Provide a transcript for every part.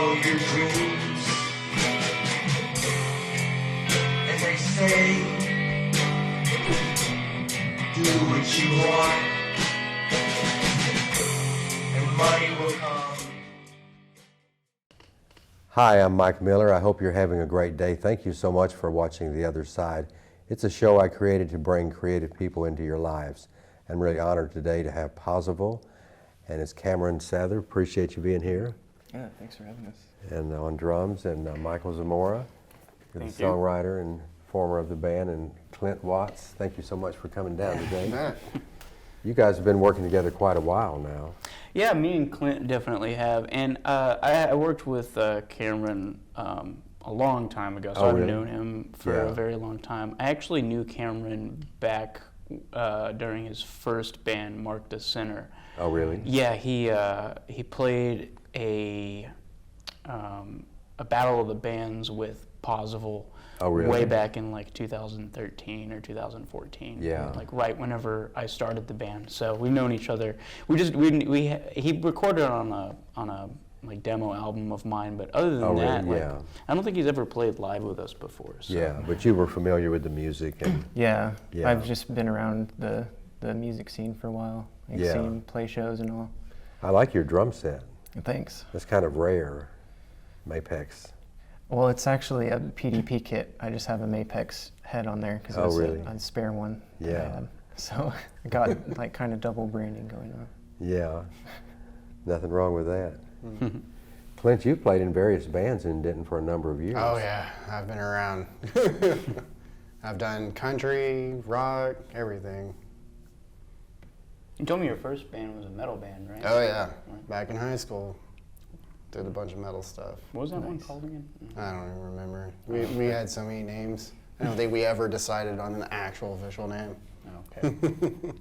follow your dreams. And they say, do what you want, and money will come. Hi, I'm Mike Miller. I hope you're having a great day. Thank you so much for watching The Other Side. It's a show I created to bring creative people into your lives. I'm really honored today to have Posival, and it's Cameron Sather. Appreciate you being here. Yeah, thanks for having us. And on drums, and Michael Zamora, you're the songwriter and former of the band, and Clint Watts. Thank you so much for coming down today. You guys have been working together quite a while now. Yeah, me and Clint definitely have, and I worked with Cameron a long time ago, so I've known him for a very long time. I actually knew Cameron back during his first band, Mark the Sinner. Oh, really? Yeah, he played a Battle of the Bands with Posival. Oh, really? Way back in like 2013 or 2014. Yeah. Like right whenever I started the band. So we've known each other. He recorded on a like demo album of mine, but other than that, really? like, I don't think he's ever played live with us before. So. Yeah, but you were familiar with the music and Yeah, I've just been around the music scene for a while. I've seen him play shows and all. I like your drum set. Thanks. It's kind of rare, Mapex. Well, it's actually a PDP kit. I just have a Mapex head on there because it's a spare one that I had. So I got like kind of double branding going on. Yeah, nothing wrong with that. Clint, you played in various bands in Denton for a number of years. Oh yeah, I've been around. I've done country, rock, everything. You told me your first band was a metal band, right? Oh yeah, back in high school. Did a bunch of metal stuff. What was that one called again? I don't even remember. We had so many names. I don't think we ever decided on an actual official name. Okay.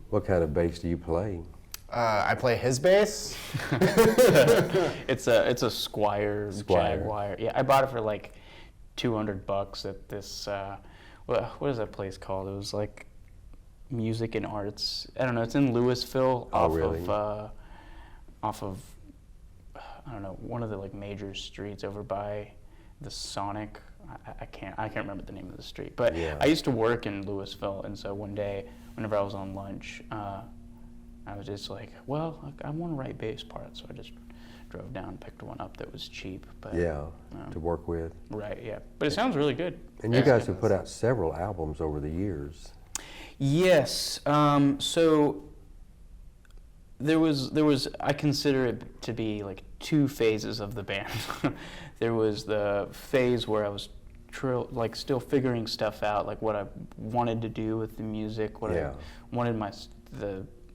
What kind of bass do you play? I play his bass. It's a Squire Jaguar. Yeah, I bought it for like $200 at this. What is that place called? It was like Music and Arts. I don't know. It's in Louisville. Off of I don't know, one of the like major streets over by the Sonic. I can't remember the name of the street. But I used to work in Louisville, and so one day, whenever I was on lunch, I was just like, well, I want to write bass parts, so I just drove down, picked one up that was cheap. But to work with. Right. Yeah. But it sounds really good. And you guys have put out several albums over the years. Yes. So there was I consider it to be like two phases of the band. There was the phase where I was still figuring stuff out, like what I wanted to do with the music, what I wanted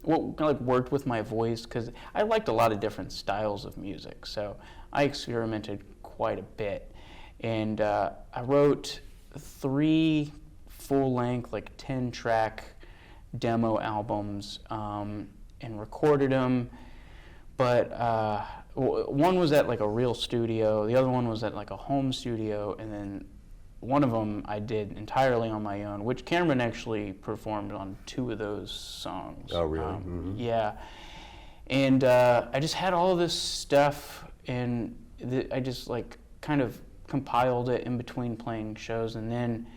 what worked with my voice, because I liked a lot of different styles of music, so I experimented quite a bit, and I wrote 3 full-length, like 10-track demo albums, and recorded them, but one was at like a real studio, the other one was at like a home studio, and then one of them I did entirely on my own, which Cameron actually performed on 2 of those songs. Oh, really? Yeah. And I just had all this stuff, and I just like kind of compiled it in between playing shows, and then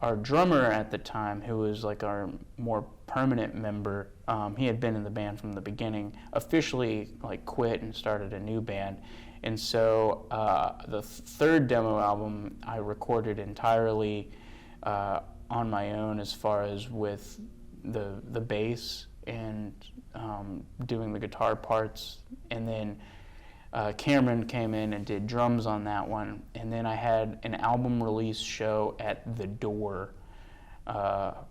our drummer at the time, who was like our more permanent member, he had been in the band from the beginning, officially like quit and started a new band. And so the 3rd demo album I recorded entirely on my own, as far as with the bass and doing the guitar parts. And then Cameron came in and did drums on that one. And then I had an album release show at The Door.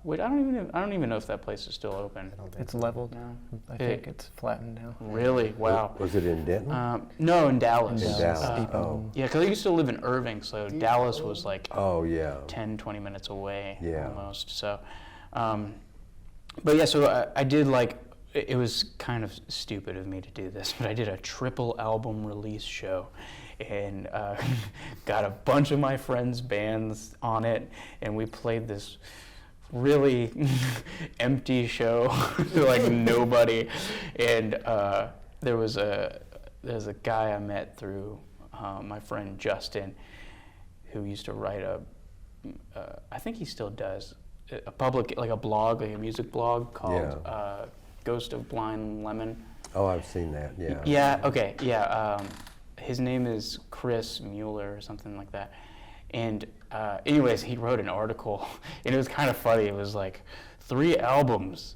Wait, I don't even know if that place is still open. It's leveled now. I think it's flattened now. Really? Wow. Was it in Denton? No, in Dallas. In Dallas. Yeah, because I used to live in Irving, so Dallas was like 10, 20 minutes away almost. So, but yeah, so I did like, it was kind of stupid of me to do this, but I did a triple album release show, and got a bunch of my friends' bands on it, and we played this really empty show to like nobody, and there's a guy I met through my friend Justin, who used to write I think he still does, a blog, like a music blog called Ghost of Blind Lemon. Oh, I've seen that, yeah. Yeah, okay, yeah. His name is Chris Mueller or something like that. And anyways, he wrote an article, and it was kind of funny. It was like, 3 albums.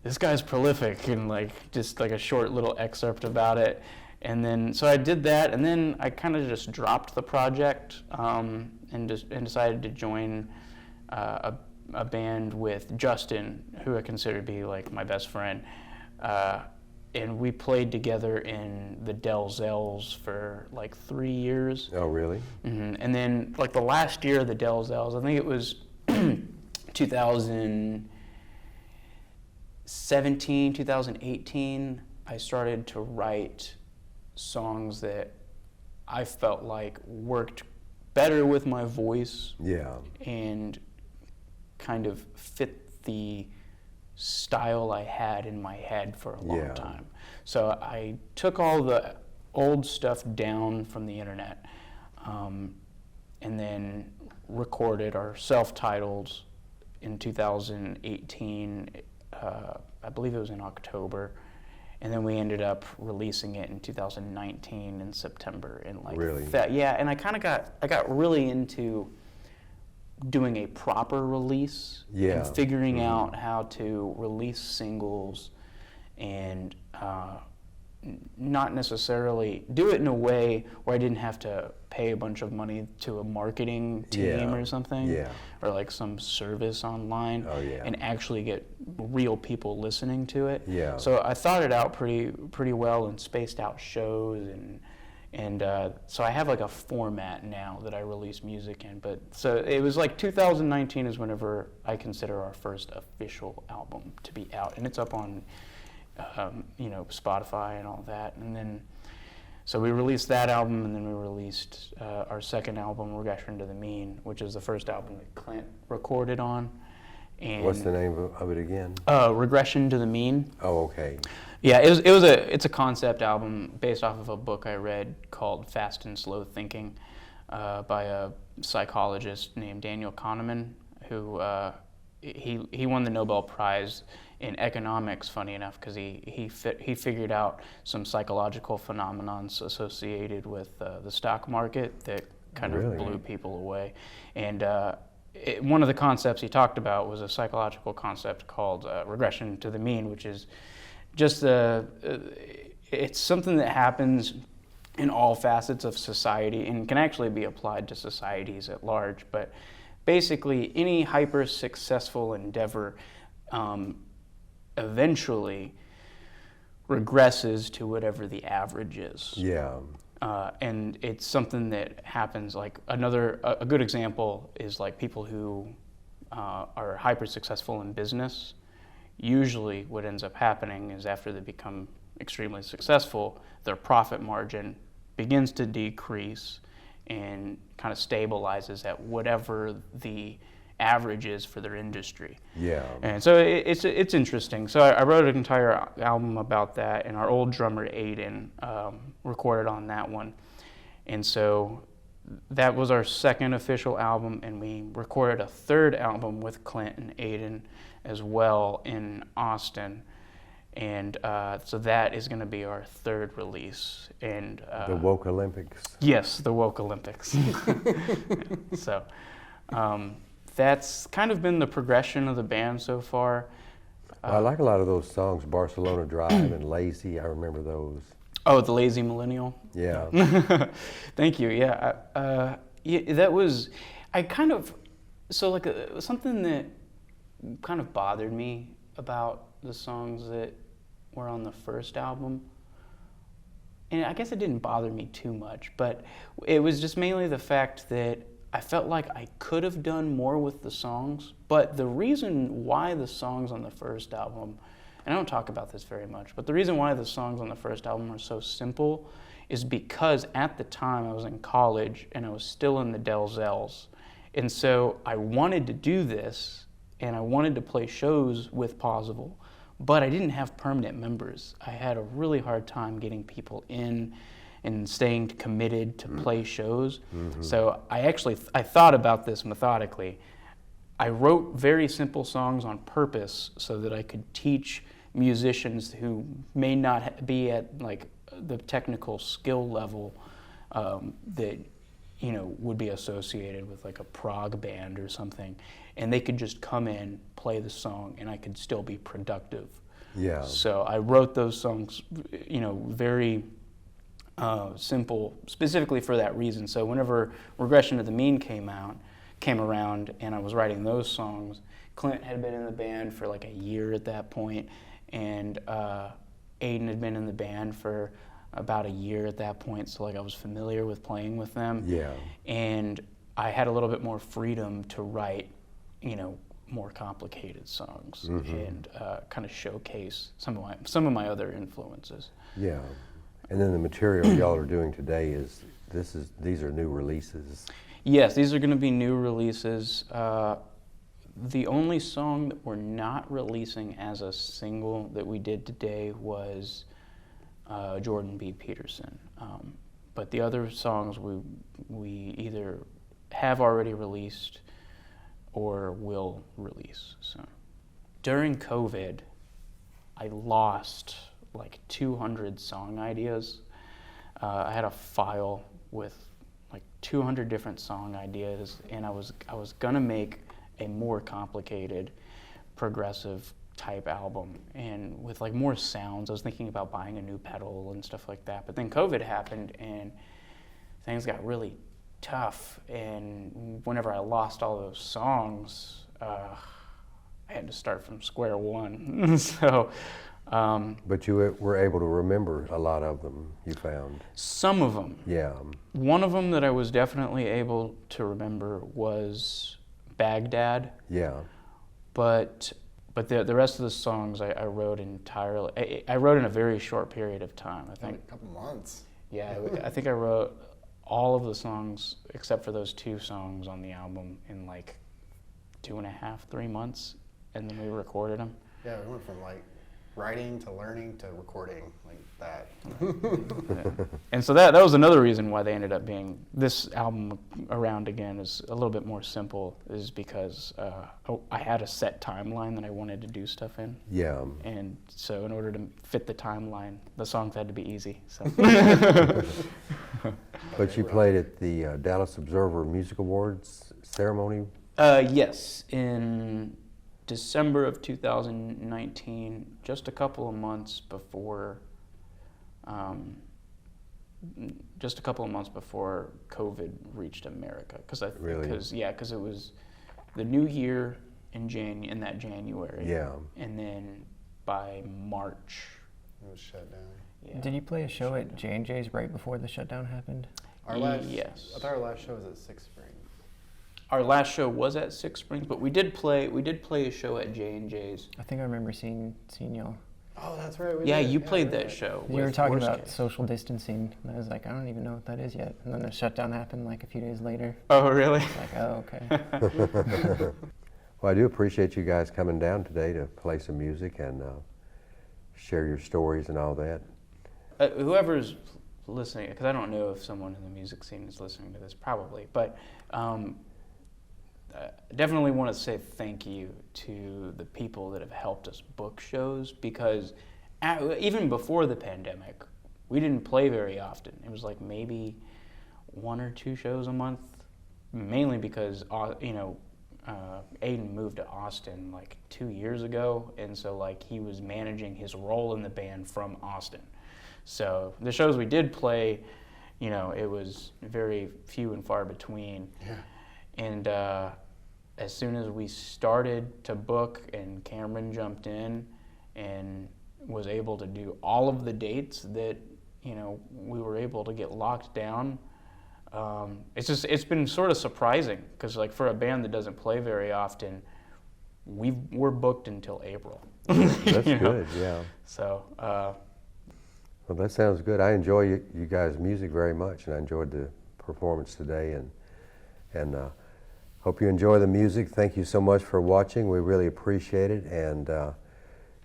This guy's prolific, and like just like a short little excerpt about it. And then, so I did that, and then I kind of just dropped the project and decided to join a band with Justin, who I consider to be like my best friend. And we played together in the Delzells for like 3 years. Oh, really? Mm-hmm. And then like the last year of the Delzells, I think it was 2017, 2018, I started to write songs that I felt like worked better with my voice. Yeah. And kind of fit the style I had in my head for a long time. So I took all the old stuff down from the internet, and then recorded our self-titled in 2018. I believe it was in October, and then we ended up releasing it in 2019 in September. And like really? that, yeah. And I got really into doing a proper release and figuring out how to release singles and not necessarily do it in a way where I didn't have to pay a bunch of money to a marketing team or something, or like some service online, and actually get real people listening to it. So I thought it out pretty well and spaced out shows, and so I have like a format now that I release music in. But so it was like 2019 is whenever I consider our first official album to be out, and it's up on Spotify and all that. And then so we released that album, and then we released our second album, Regression to the Mean, which is the first album that Clint recorded on. And what's the name of it again? Regression to the Mean. Oh, okay. Yeah, it's a concept album based off of a book I read called Fast and Slow Thinking by a psychologist named Daniel Kahneman, who he won the Nobel Prize in economics, funny enough, because he figured out some psychological phenomenons associated with the stock market that kind of blew people away. And one of the concepts he talked about was a psychological concept called regression to the mean, which is just it's something that happens in all facets of society and can actually be applied to societies at large. But basically, any hyper-successful endeavor eventually regresses to whatever the average is. And it's something that happens, like a good example is like people who are hyper-successful in business. Usually what ends up happening is after they become extremely successful, their profit margin begins to decrease and kind of stabilizes at whatever the average is for their industry. And so it's interesting. So I wrote an entire album about that, and our old drummer Aiden recorded on that one. And so that was our second official album, and we recorded a third album with Clint and Aiden as well in Austin. And so that is going to be our third release. And the Woke Olympics. Yes, the Woke Olympics. So that's kind of been the progression of the band so far. Well, I like a lot of those songs, Barcelona Drive and Lazy. I remember those. Oh, the Lazy Millennial? Yeah. Thank you. Yeah. That was, something that kind of bothered me about the songs that were on the first album. And I guess it didn't bother me too much, but it was just mainly the fact that I felt like I could have done more with the songs. But the reason why the songs on the first album, and I don't talk about this very much, but the reason why the songs on the first album are so simple is because at the time I was in college and I was still in the Delzells. And so I wanted to do this, and I wanted to play shows with Posival, but I didn't have permanent members. I had a really hard time getting people in and staying committed to play shows. So I thought about this methodically. I wrote very simple songs on purpose so that I could teach musicians who may not be at like the technical skill level that would be associated with like a prog band or something, and they could just come in, play the song, and I could still be productive. Yeah. So I wrote those songs, very simple, specifically for that reason. So whenever Regression to the Mean came around, and I was writing those songs, Clint had been in the band for like a year at that point, and Aiden had been in the band for about a year at that point, so like I was familiar with playing with them. Yeah. And I had a little bit more freedom to write, more complicated songs and kind of showcase some of my other influences. Yeah. And then the material y'all are doing today these are new releases. Yes, these are going to be new releases. The only song that we're not releasing as a single that we did today was Jordan B. Peterson. But the other songs we either have already released or will release. So during COVID, I lost like 200 song ideas. I had a file with like 200 different song ideas, and I was gonna make a more complicated, progressive type album and with like more sounds. I was thinking about buying a new pedal and stuff like that, but then COVID happened and things got really tough, and whenever I lost all those songs, I had to start from square one. So but you were able to remember a lot of them, you found. some of them. Yeah. One of them that I was definitely able to remember was Baghdad, Yeah. but the rest of the songs I wrote entirely. I wrote in a very short period of time. I think. A couple months. Yeah, I think I wrote all of the songs except for those 2 songs on the album in like 2.5, 3 months, and then we recorded them. Yeah, we went from like writing to learning to recording like that. And so that was another reason why they ended up being, this album around again is a little bit more simple, is because I had a set timeline that I wanted to do stuff in. Yeah. And so in order to fit the timeline, the songs had to be easy. So. But you played at the Dallas Observer Music Awards ceremony? Yes, in December of 2019, just a couple of months before COVID reached America, because it was the new year in that January. Yeah. And then by March, It was shut down. yeah. Did you play a show at J&J's right before the shutdown happened? Yes. I thought our last show was at Six Springs. Our last show was at Six Springs, but we did play a show at J&J's. I think I remember seeing y'all. Oh, that's right. You played that show. You were with talking Worst about Case. social distancing, and I was like, I don't even know what that is yet. And then the shutdown happened like a few days later. Oh, really? It's like, oh, okay. Well, I do appreciate you guys coming down today to play some music and share your stories and all that. Whoever's listening, because I don't know if someone in the music scene is listening to this, probably, but definitely want to say thank you to the people that have helped us book shows, because even before the pandemic, we didn't play very often. It was like maybe 1 or 2 shows a month, mainly because Aiden moved to Austin like 2 years ago, and so like he was managing his role in the band from Austin. So the shows we did play, it was very few and far between. Yeah. And as soon as we started to book and Cameron jumped in and was able to do all of the dates that, we were able to get locked down, it's been sort of surprising, because like for a band that doesn't play very often, we're booked until April. That's good, yeah. So. Well, that sounds good. I enjoy you guys' music very much, and I enjoyed the performance today, and hope you enjoy the music. Thank you so much for watching. We really appreciate it, and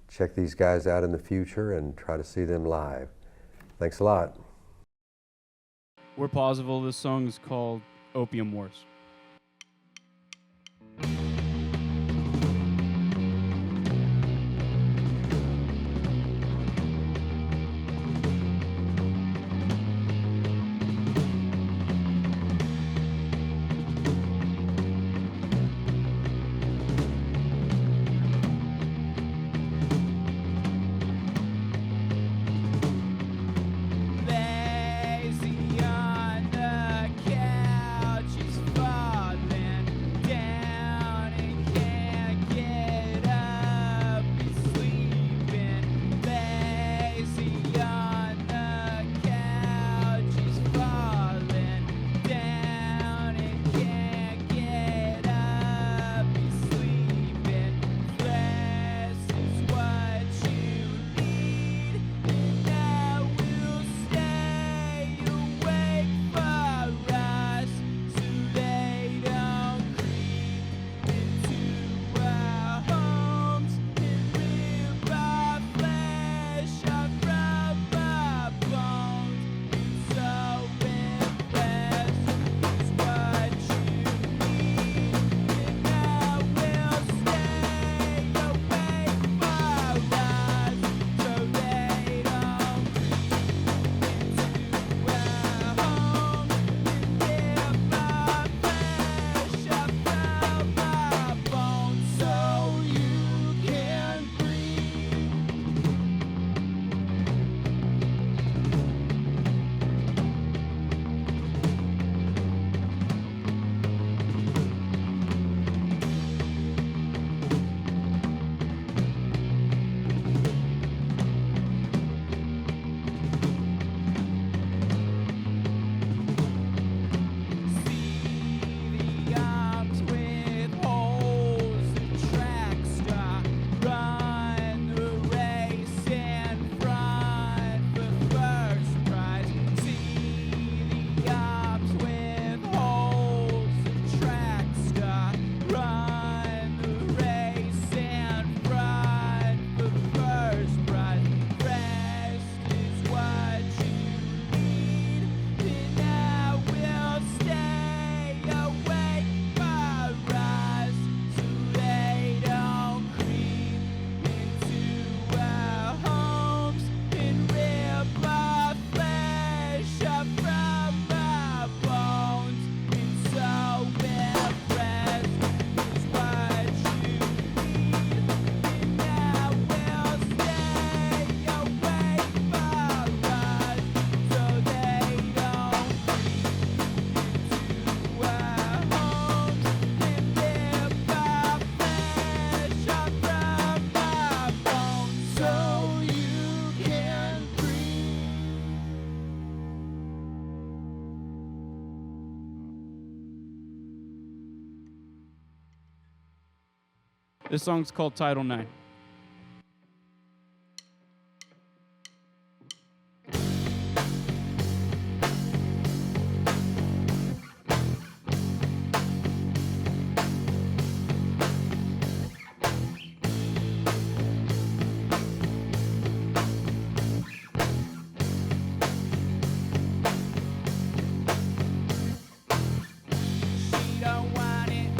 check these guys out in the future and try to see them live. Thanks a lot. We're Posival. This song is called Opium Wars. This song's called Title IX. She don't want it.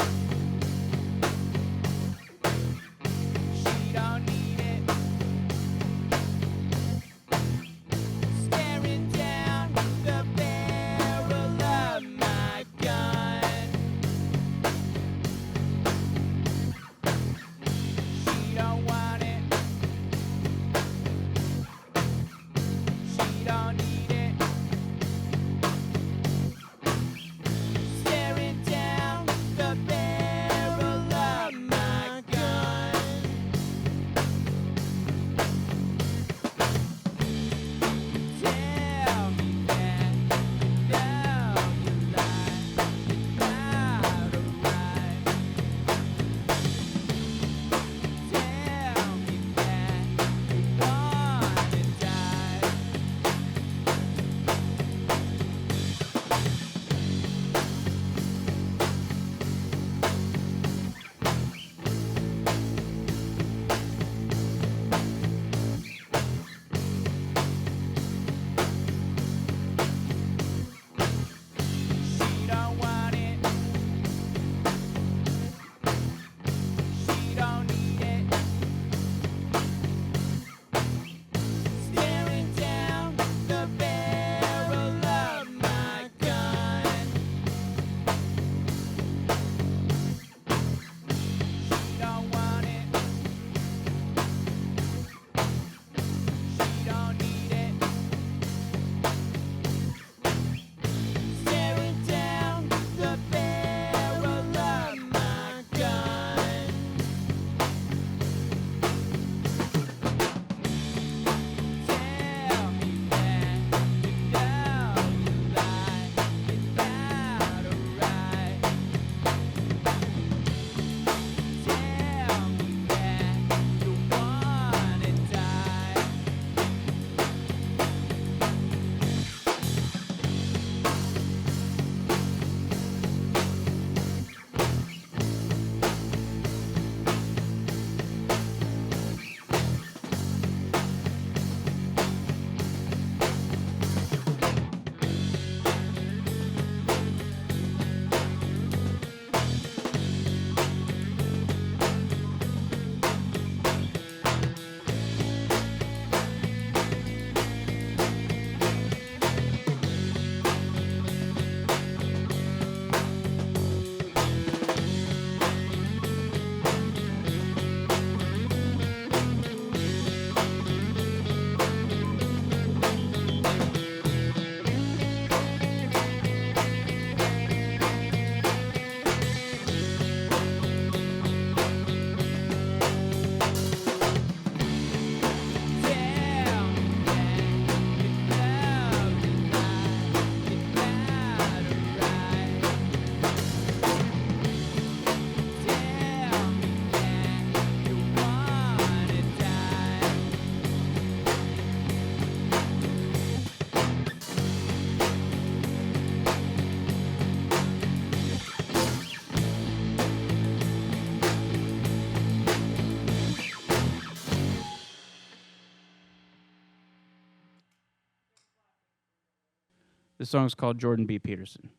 This song's called Jordan B. Peterson.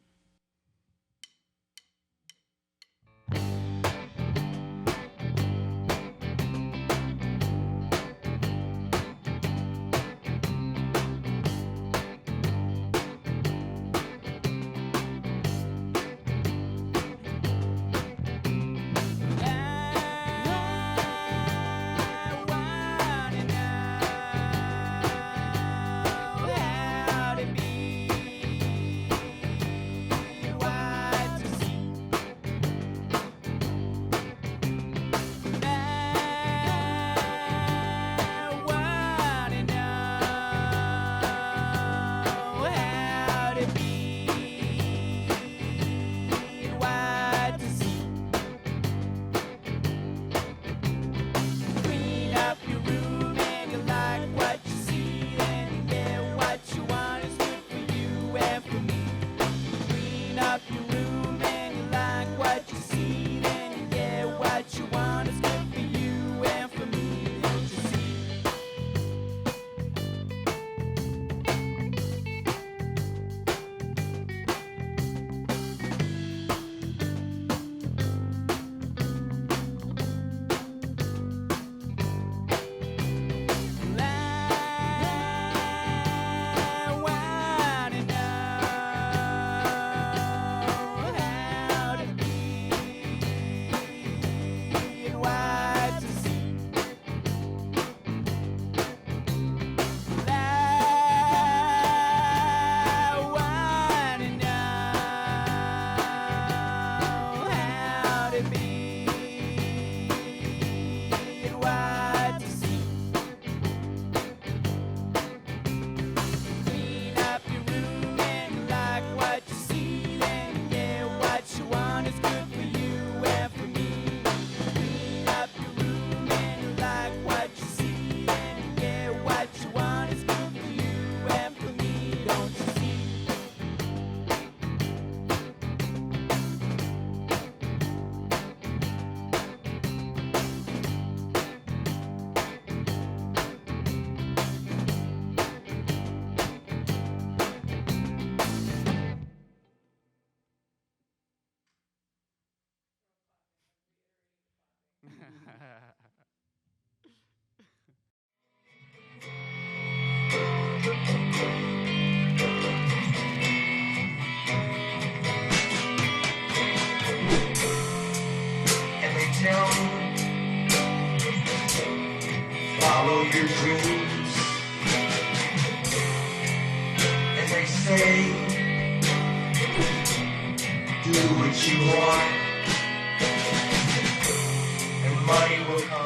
follow your dreams. And they say, do what you want, and money will come.